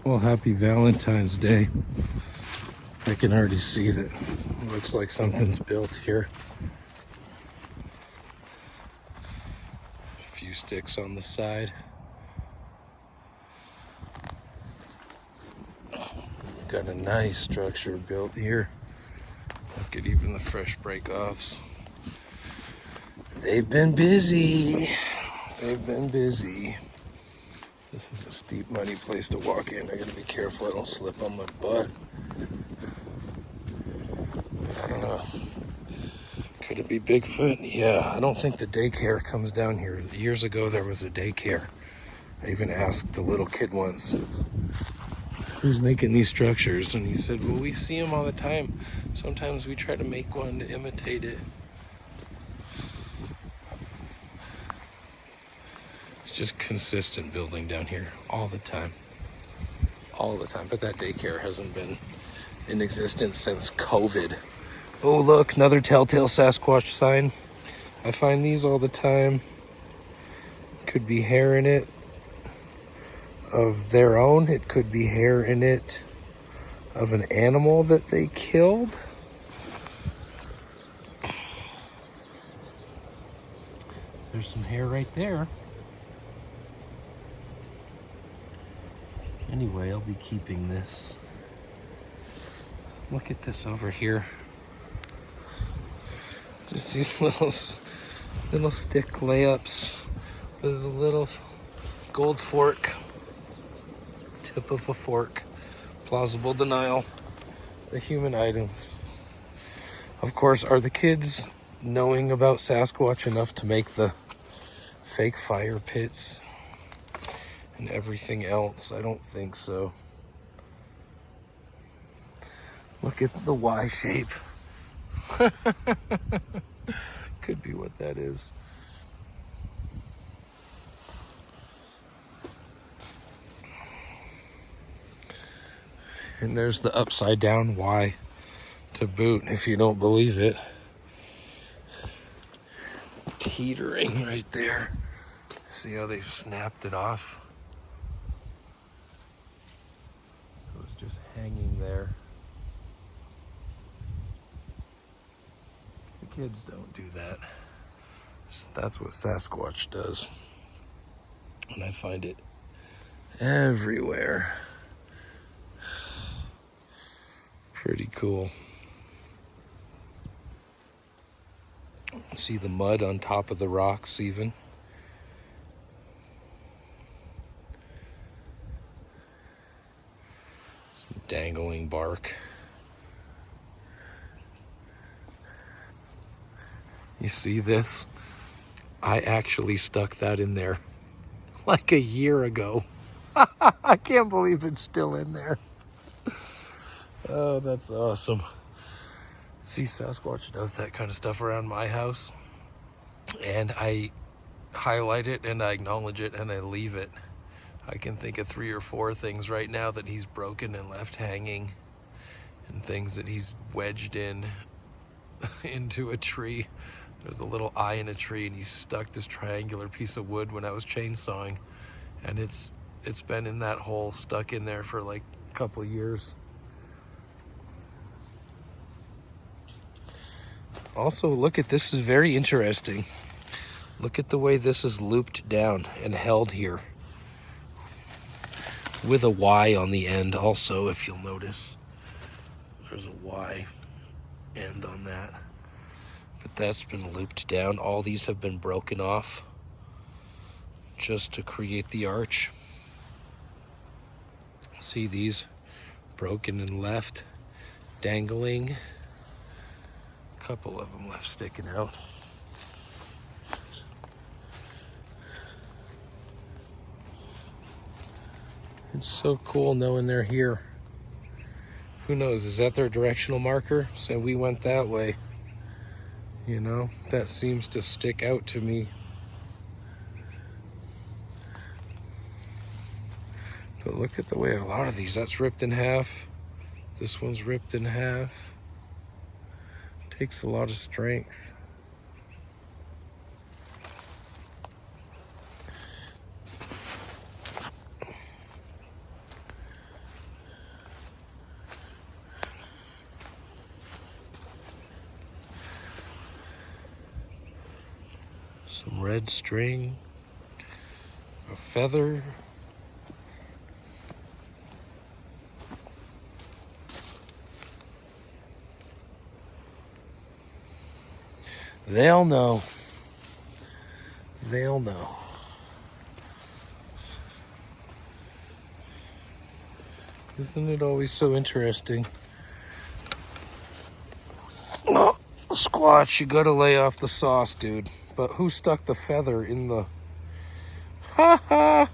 Well, happy Valentine's Day. I can already see that it looks like something's built here. A few sticks on the side. Got a nice structure built here. Look at even the fresh break-offs. They've been busy. They've been busy. This is a steep, muddy place to walk in. I gotta be careful I don't slip on my butt. I don't know. Could it be Bigfoot? Yeah, I don't think the daycare comes down here. Years ago, there was a daycare. I even asked the little kid once, who's making these structures? And he said, well, we see them all the time. Sometimes we try to make one to imitate it. It's just consistent building down here all the time. All the time. But that daycare hasn't been in existence since COVID. Oh, look, another telltale Sasquatch sign. I find these all the time. Could be hair in it of their own. It could be hair in it of an animal that they killed. There's some hair right there. Anyway, I'll be keeping this. Look at this over here. Just these little stick layups with a little gold fork, tip of a fork, plausible denial, the human items. Of course, are the kids knowing about Sasquatch enough to make the fake fire pits and everything else? I don't think so. Look at the Y shape. Could be what that is. And there's the upside down Y to boot, if you don't believe it. Teetering right there. See how they've snapped it off? So it's just hanging there. The kids don't do that. That's what Sasquatch does. And I find it everywhere. Pretty cool. See the mud on top of the rocks even. Some dangling bark. You see this? I actually stuck that in there like a year ago. I can't believe it's still in there. Oh, that's awesome. See, Sasquatch does that kind of stuff around my house, and I highlight it and I acknowledge it and I leave it. I can think of 3 or 4 things right now that he's broken and left hanging, and things that he's wedged in into a tree. There's a little eye in a tree, and he's stuck this triangular piece of wood when I was chainsawing, and it's been in that hole, stuck in there for like a couple years. Also, look at this, is very interesting. Look at the way this is looped down and held here with a Y on the end also, if you'll notice. There's a Y end on that. But that's been looped down. All these have been broken off just to create the arch. See these broken and left, dangling. A couple of them left sticking out. It's so cool knowing they're here. Who knows, is that their directional marker? So we went that way. You know, that seems to stick out to me. But look at the way a lot of these, that's ripped in half. This one's ripped in half. Takes a lot of strength. Some red string. A feather. They'll know. They'll know. Isn't it always so interesting? Oh, Squatch, you gotta lay off the sauce, dude. But who stuck the feather in the... Ha ha!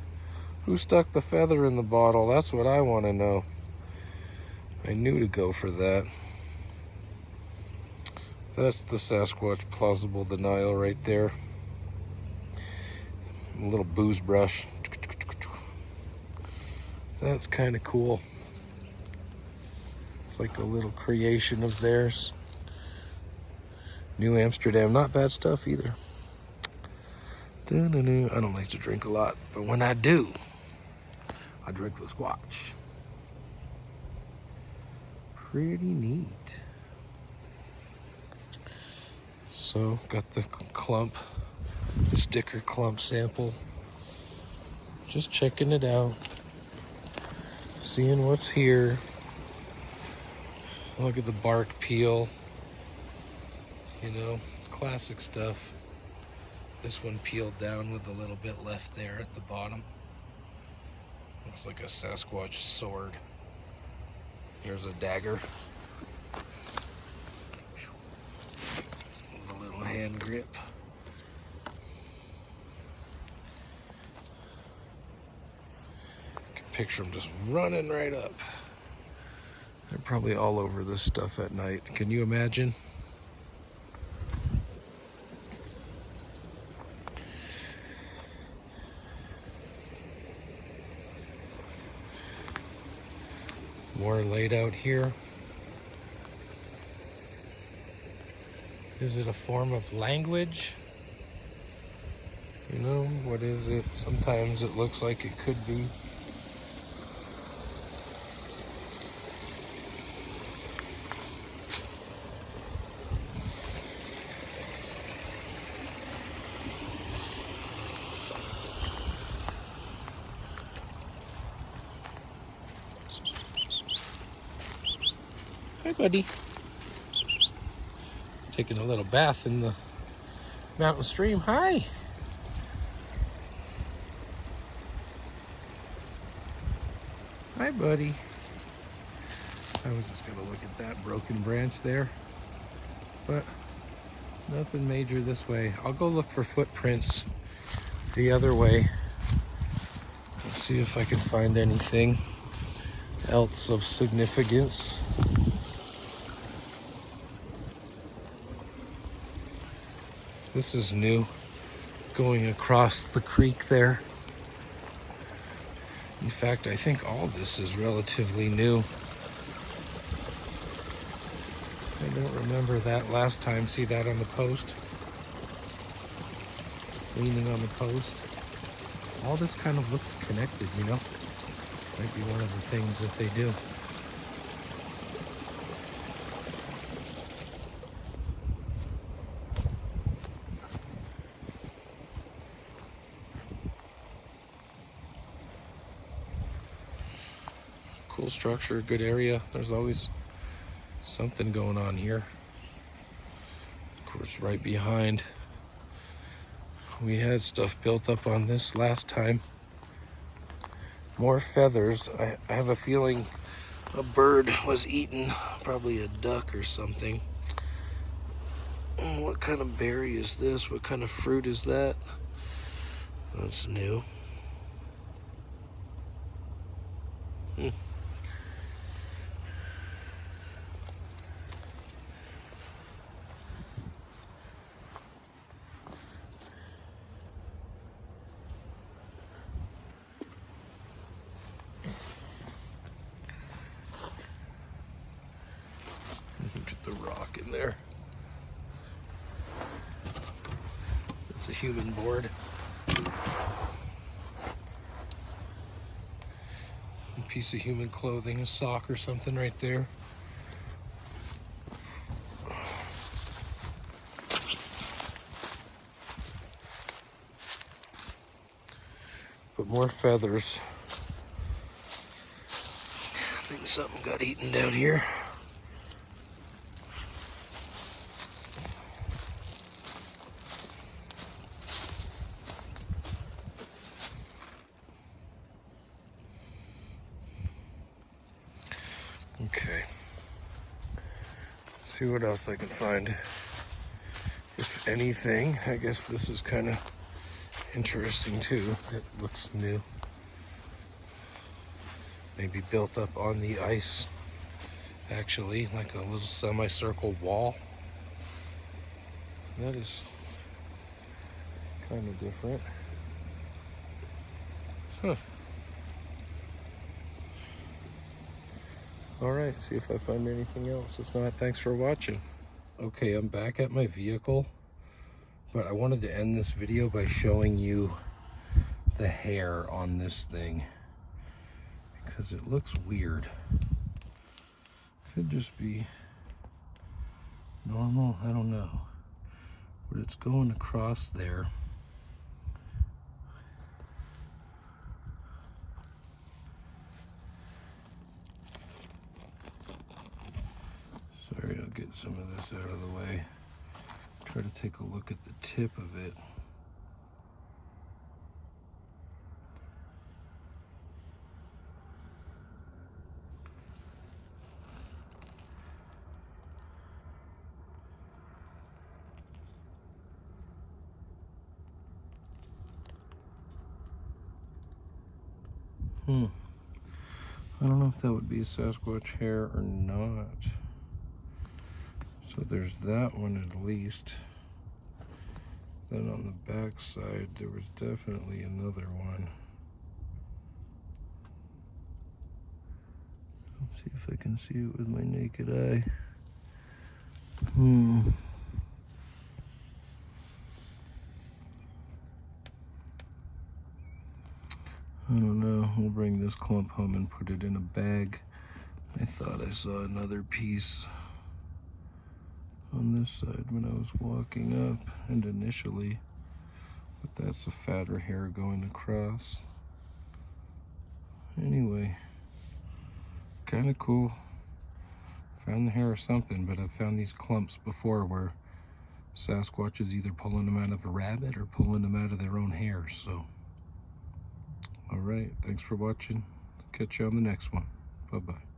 Who stuck the feather in the bottle? That's what I want to know. I knew to go for that. That's the Sasquatch plausible denial right there. A little booze brush. That's kind of cool. It's like a little creation of theirs. New Amsterdam, not bad stuff either. I don't like to drink a lot, but when I do, I drink the Squatch. Pretty neat. So, got the clump, sticker clump sample. Just checking it out. Seeing what's here. Look at the bark peel. You know, classic stuff. This one peeled down with a little bit left there at the bottom. Looks like a Sasquatch sword. Here's a dagger. With a little hand grip. You can picture them just running right up. They're probably all over this stuff at night. Can you imagine? More laid out here. Is it a form of language? You know, what is it? Sometimes it looks like it could be. Hi, buddy. Taking a little bath in the mountain stream. Hi. Hi, buddy. I was just gonna look at that broken branch there, but nothing major this way. I'll go look for footprints the other way. Let's see if I can find anything else of significance. This is new, going across the creek there. In fact, I think all this is relatively new. I don't remember that last time. See that on the post? Leaning on the post. All this kind of looks connected, you know? Might be one of the things that they do. Cool structure, good area. There's always something going on here. Of course, right behind, we had stuff built up on this last time. More feathers. I have a feeling a bird was eaten, probably a duck or something. What kind of berry is this? What kind of fruit is that? That's new. Get the rock in there. It's a human board. A piece of human clothing, a sock or something right there. more feathers. I think something got eaten down here. Okay. See what else I can find. If anything, I guess this is kind of interesting too. That looks new. Maybe built up on the ice, actually, like a little semicircle wall. That is kind of different. Huh. All right, see if I find anything else. If not, thanks for watching. Okay, I'm back at my vehicle, but I wanted to end this video by showing you the hair on this thing, because it looks weird. Could just be normal, I don't know. But it's going across there. Sorry, I'll get some of this out of the way. Try to take a look at the tip of it. I don't know if that would be a Sasquatch hair or not. So there's that one at least. Then on the back side, there was definitely another one. Let's see if I can see it with my naked eye. I don't know. We'll bring this clump home and put it in a bag. I thought I saw another piece on this side when I was walking up, and initially, but that's a fatter hair going across. Anyway, kind of cool. Found the hair of something, but I've found these clumps before where Sasquatch is either pulling them out of a rabbit or pulling them out of their own hair, so. All right, thanks for watching. Catch you on the next one. Bye-bye.